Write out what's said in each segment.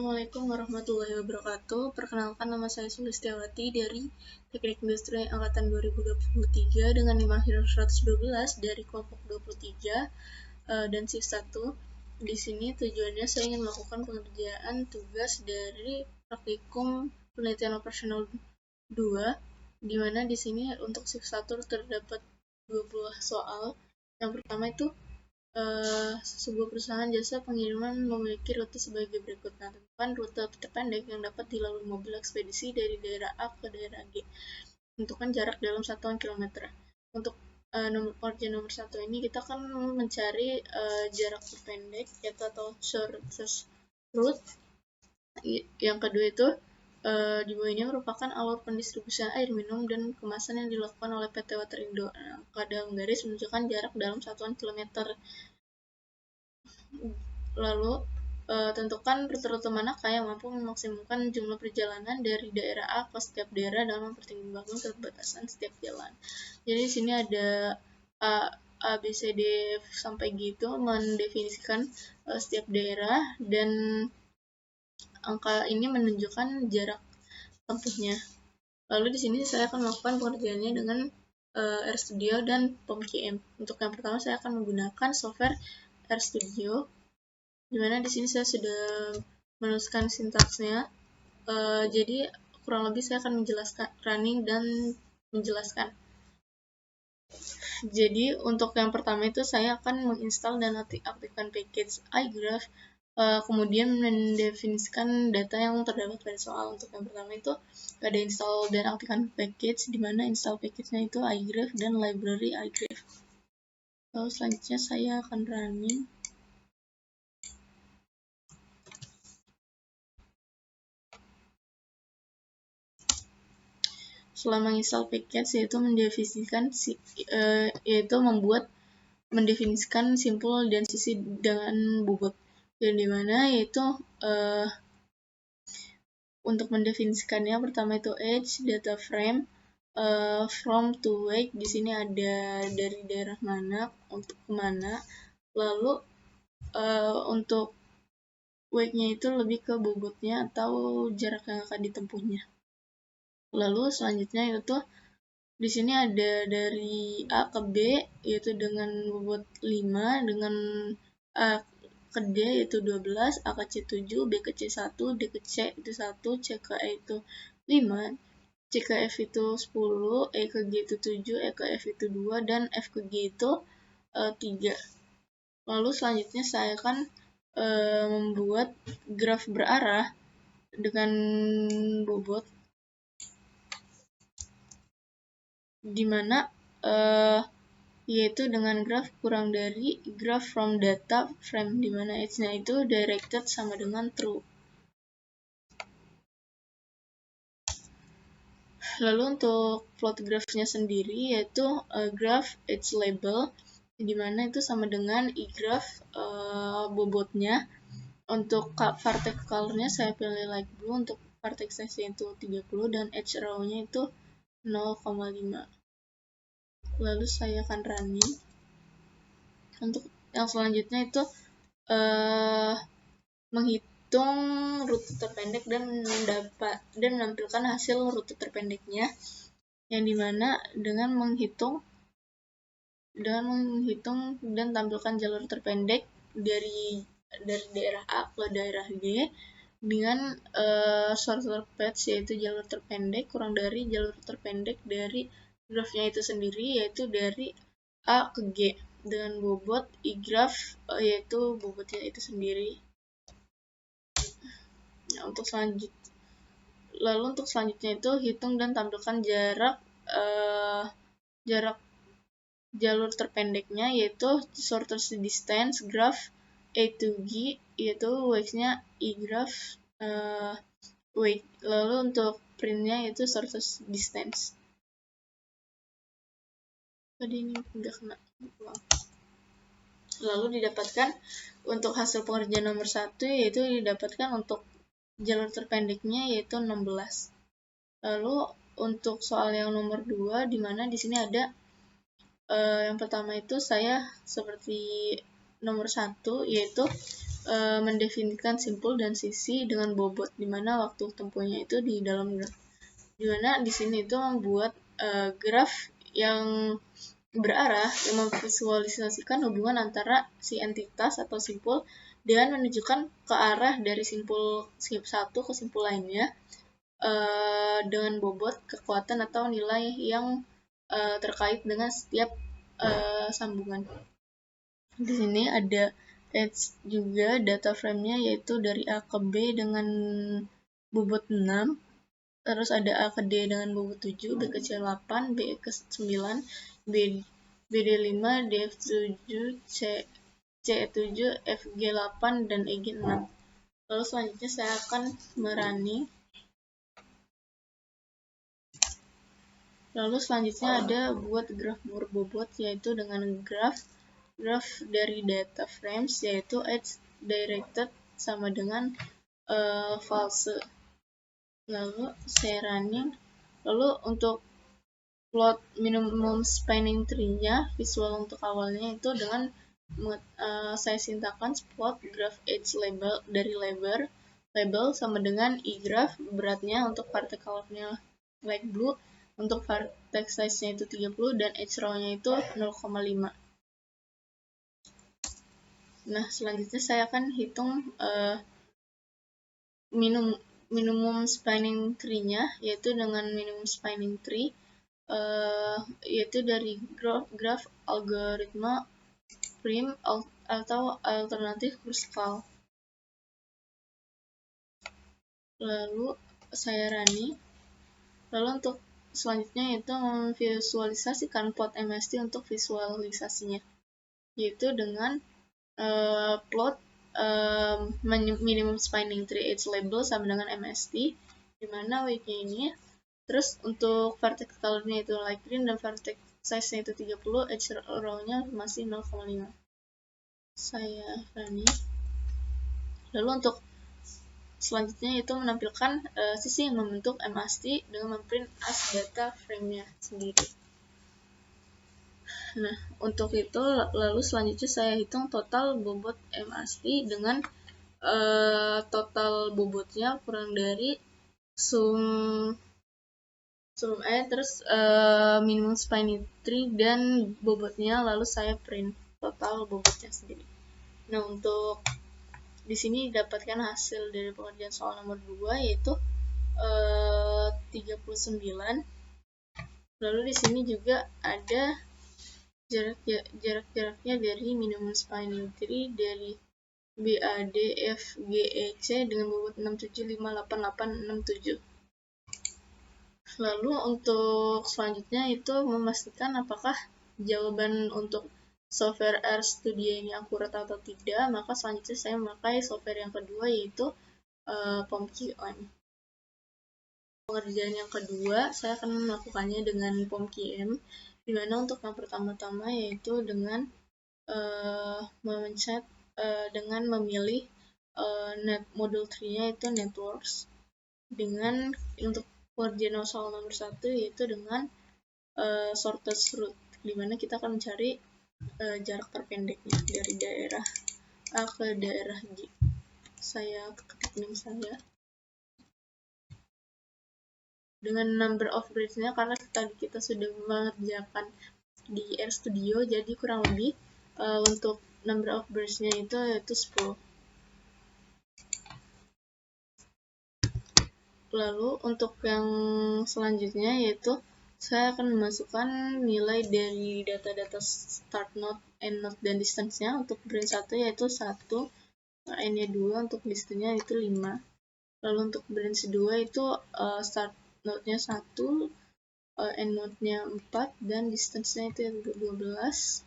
Assalamualaikum warahmatullahi wabarakatuh. Perkenalkan, nama saya Sulistiawati dari Teknik Industri Angkatan 2023 dengan NIM akhir 112 dari kelompok 23 dan shift 1. Di sini tujuannya saya ingin melakukan pengerjaan tugas dari praktikum penelitian operasional 2, di mana di sini untuk shift 1 terdapat 20 soal. Yang pertama itu sebuah perusahaan jasa pengiriman memiliki rute sebagai berikut. Nah, tentukan rute terpendek yang dapat dilalui mobil ekspedisi dari daerah A ke daerah G. Tentukan jarak dalam satuan kilometer. Untuk pekerjaan nomor 1 ini kita akan mencari jarak terpendek yaitu atau shortest route. Yang kedua itu di bawah ini merupakan alur pendistribusian air minum dan kemasan yang dilakukan oleh PT Waterindo. Dalam garis menunjukkan jarak dalam satuan kilometer. Lalu tentukan rute-rute manakah yang mampu memaksimalkan jumlah perjalanan dari daerah A ke setiap daerah dalam mempertimbangkan keterbatasan setiap jalan. Jadi di sini ada A, B, C, D sampai G itu mendefinisikan setiap daerah, dan angka ini menunjukkan jarak tempuhnya. Lalu di sini saya akan melakukan pengerjaannya dengan RStudio dan POM-QM. Untuk yang pertama saya akan menggunakan software RStudio, dimana di sini saya sudah menuliskan sintaksnya. Jadi kurang lebih saya akan menjelaskan running dan menjelaskan. Jadi untuk yang pertama itu saya akan menginstal dan aktifkan package iGraph, kemudian mendefinisikan data yang terdapat pada soal. Untuk yang pertama itu ada install dan aktifkan package, di mana install package-nya itu iGraph dan library iGraph. Lalu selanjutnya saya akan running. Setelah menginstal package, yaitu mendefinisikan simpul dan sisi dengan bobot, dan dimana yaitu untuk mendefinisikannya pertama itu age, data frame, from to weight. Di sini ada dari daerah mana untuk kemana. Lalu untuk weight-nya itu lebih ke bobotnya atau jarak yang akan ditempuhnya. Lalu selanjutnya itu di sini ada dari A ke B yaitu dengan bobot 5, dengan A ke D yaitu 12, A ke C 7, B ke C 1, D ke C itu 1, C ke E itu 5, C ke F itu 10, E ke G itu 7, E ke F itu 2, dan F ke G itu 3. Lalu selanjutnya saya akan membuat graf berarah dengan bobot, dimana yaitu dengan graf kurang dari graph from data frame, dimana age-nya itu directed sama dengan true. Lalu untuk plot graph-nya sendiri yaitu graph age label, dimana itu sama dengan iGraph bobotnya. Untuk vertex color-nya saya pilih light blue, untuk vertex size-nya itu 30 dan edge row-nya itu 0,5. Lalu saya akan running. Untuk yang selanjutnya itu menghitung rute terpendek dan menampilkan hasil rute terpendeknya, yang dimana dengan menghitung dan tampilkan jalur terpendek dari daerah A ke daerah G dengan shorter path yaitu jalur terpendek kurang dari jalur terpendek dari grafnya itu sendiri, yaitu dari A ke G, dengan bobot iGraph yaitu bobotnya itu sendiri. Nah, untuk selanjutnya itu hitung dan tampilkan jarak jalur terpendeknya, yaitu shortest distance graph A to G, yaitu weight-nya iGraph weight. Lalu untuk print-nya yaitu shortest distance. Tadi ini udah kena. Lalu didapatkan untuk hasil pengerjaan nomor 1 yaitu didapatkan untuk jalur terpendeknya yaitu 16. Lalu untuk soal yang nomor 2, di mana di sini ada yang pertama itu saya seperti nomor 1 yaitu mendefinisikan simpul dan sisi dengan bobot, di mana waktu tempuhnya itu di dalam graf. Di mana di sini itu membuat graf yang berarah yang memvisualisasikan hubungan antara si entitas atau simpul dan menunjukkan ke arah dari simpul satu ke simpul lainnya dengan bobot, kekuatan, atau nilai yang terkait dengan setiap sambungan. Di sini ada edge juga data frame-nya, yaitu dari A ke B dengan bobot 6, terus ada A ke D dengan bobot 7, B ke C 8, B ke 9, BD5, DF7, C7, FG8, dan EG6. Lalu selanjutnya saya akan merunning. Lalu selanjutnya ada buat graf berbobot, yaitu dengan graf dari data frames, yaitu edge directed sama dengan false. Lalu saya running. Lalu untuk plot minimum spanning tree-nya, visual untuk awalnya itu dengan saya sintakan plot graph edge label dari label sama dengan igraph beratnya untuk verticalnya light blue, untuk vertex size-nya itu 30 dan edge row-nya itu 0,5. Nah, selanjutnya saya akan hitung minimum spanning tree-nya, yaitu dengan minimum spanning tree, yaitu dari graph algoritma prim atau alternatif Kruskal. Lalu saya running. Lalu untuk selanjutnya itu memvisualisasikan plot MST untuk visualisasinya, yaitu dengan plot minimum spanning tree edge label sama dengan MST, di mana weight-nya ini. Terus untuk vertex color-nya itu light green dan vertex size-nya itu 30, edge row-nya masih 0,5. Saya running. Lalu untuk selanjutnya itu menampilkan sisi yang membentuk MST dengan memprint as data frame-nya sendiri. Nah, untuk itu lalu selanjutnya saya hitung total bobot MST dengan total bobotnya kurang dari sum terus minimum spanning tree dan bobotnya, lalu saya print total bobotnya sendiri. Nah, untuk di sini didapatkan hasil dari pengerjaan soal nomor 2, yaitu 39. Lalu di sini juga ada jarak-jaraknya dari minimum spanning tree dari BAD FGEC dengan bobot 6758867. Lalu untuk selanjutnya itu memastikan apakah jawaban untuk software RStudio ini akurat atau tidak, maka selanjutnya saya memakai software yang kedua, yaitu POMQM. Pengerjaan yang kedua saya akan melakukannya dengan POMQM, di mana untuk yang pertama-tama yaitu dengan memencet dengan memilih modul tree-nya itu networks, dengan untuk pengerjaan soal nomor 1 yaitu dengan shortest route, di mana kita akan mencari jarak terpendeknya dari daerah A ke daerah G. Saya ketik name saya dengan number of bridge-nya, karena kita sudah mengerjakan di RStudio, jadi kurang lebih untuk number of bridge-nya itu yaitu 10. Lalu untuk yang selanjutnya yaitu saya akan memasukkan nilai dari data-data start node, end node, dan distance-nya. Untuk branch 1 yaitu 1, n-nya 2, untuk distance-nya itu 5. Lalu untuk branch 2 itu start node-nya 1, end node-nya 4, dan distance-nya itu 12.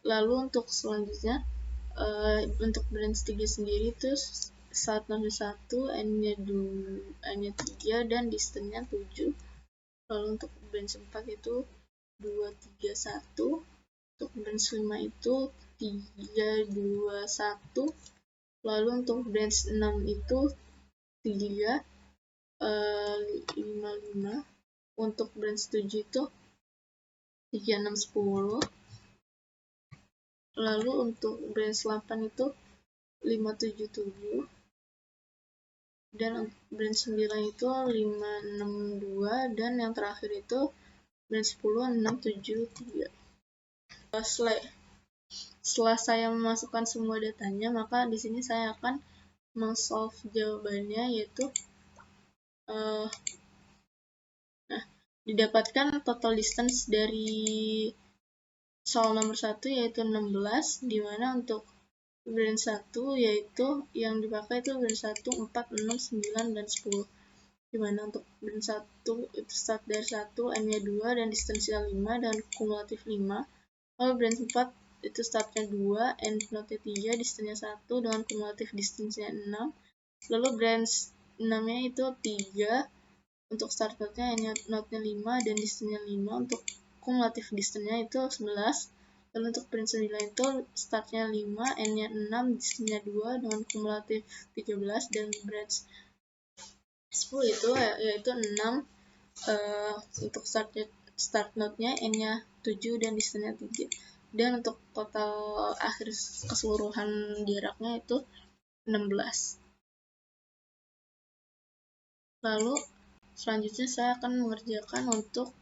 Lalu untuk selanjutnya untuk branch 3 sendiri itu start node 1, n-nya 3, dan distance-nya 7. Lalu untuk branch 4 itu 2, 3, 1. Untuk branch 5 itu 3, 2, 1. Lalu untuk branch 6 itu 3, 5, 5. Untuk branch 7 itu 3, 6, 10. Lalu untuk branch 8 itu 577, dan brand 9 itu 562, dan yang terakhir itu brand 10 673. Setelah saya memasukkan semua datanya, maka di sini saya akan meng-solve jawabannya, yaitu didapatkan total distance dari soal nomor 1 yaitu 16, di mana untuk brand 1 yaitu yang dipakai itu brand 1, 4, 6, 9, dan 10. Di mana untuk brand 1 itu start dari 1, n-nya 2, dan distance-nya 5, dan kumulatif 5. Lalu brand 4 itu startnya 2, n notnya 3, distance-nya 1, dengan kumulatif distance-nya 6. Lalu brand 6-nya itu 3, untuk start notnya notnya 5 dan distance-nya 5, untuk kumulatif distance-nya itu 11. Lalu untuk brand 9 itu startnya 5, n-nya 6, distance-nya 2 dengan kumulatif 13, dan brand 10 itu yaitu 6, untuk start notnya n-nya 7 dan distance-nya 3. Dan untuk total akhir keseluruhan jaraknya itu 16. Lalu selanjutnya saya akan mengerjakan untuk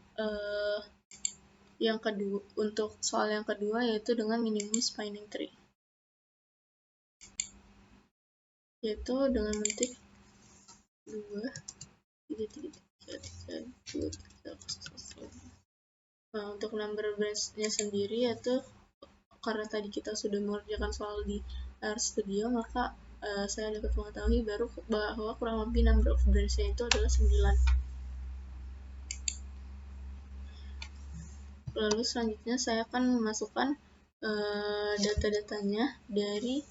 yang kedua, untuk soal yang kedua, yaitu dengan minimum spanning tree, yaitu dengan mentik 2 3 3 3 3 2 3 0. Nah, untuk number branch-nya sendiri, yaitu karena tadi kita sudah mengerjakan soal di RStudio, maka saya dapat mengetahui baru bahwa kurang lebih number of branch-nya itu adalah 9. Lalu selanjutnya saya akan memasukkan data-datanya dari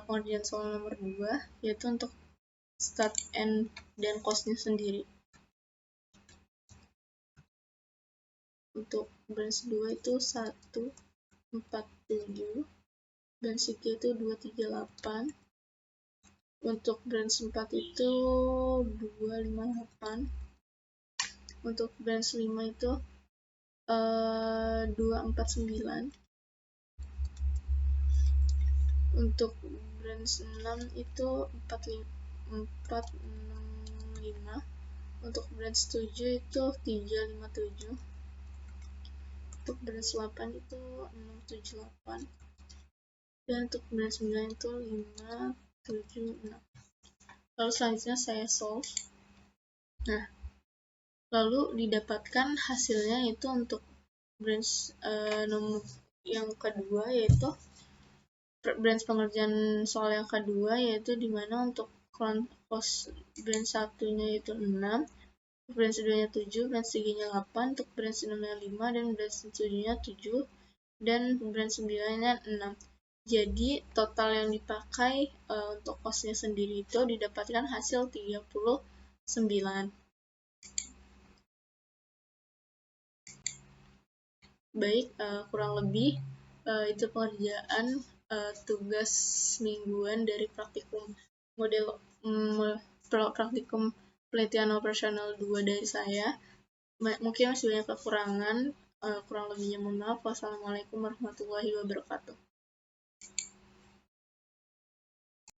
pengerjaan soal nomor 2, yaitu untuk start, end, dan cost-nya sendiri. Untuk branch 2 itu 147, branch 3 itu 238, untuk branch 4 itu 258, untuk branch 5 itu 249, untuk branch 6 itu 465, untuk branch 7 itu 357, untuk branch 8 itu 678, dan untuk branch 9 itu 576. Lalu selanjutnya saya solve. Nah, lalu didapatkan hasilnya itu untuk branch nomor yang kedua, yaitu branch pengerjaan soal yang kedua, yaitu dimana untuk cost branch 1-nya itu 6, branch 2-nya 7, branch 3-nya 8, untuk branch 6-nya 5, dan branch 7-nya 7, dan branch 9-nya 6. Jadi total yang dipakai untuk cost-nya sendiri itu didapatkan hasil 39. Baik, kurang lebih itu pengerjaan tugas mingguan dari praktikum praktikum penelitian operasional 2 dari saya. Mungkin masih banyak kekurangan, kurang lebihnya mohon maaf. Wassalamualaikum warahmatullahi wabarakatuh.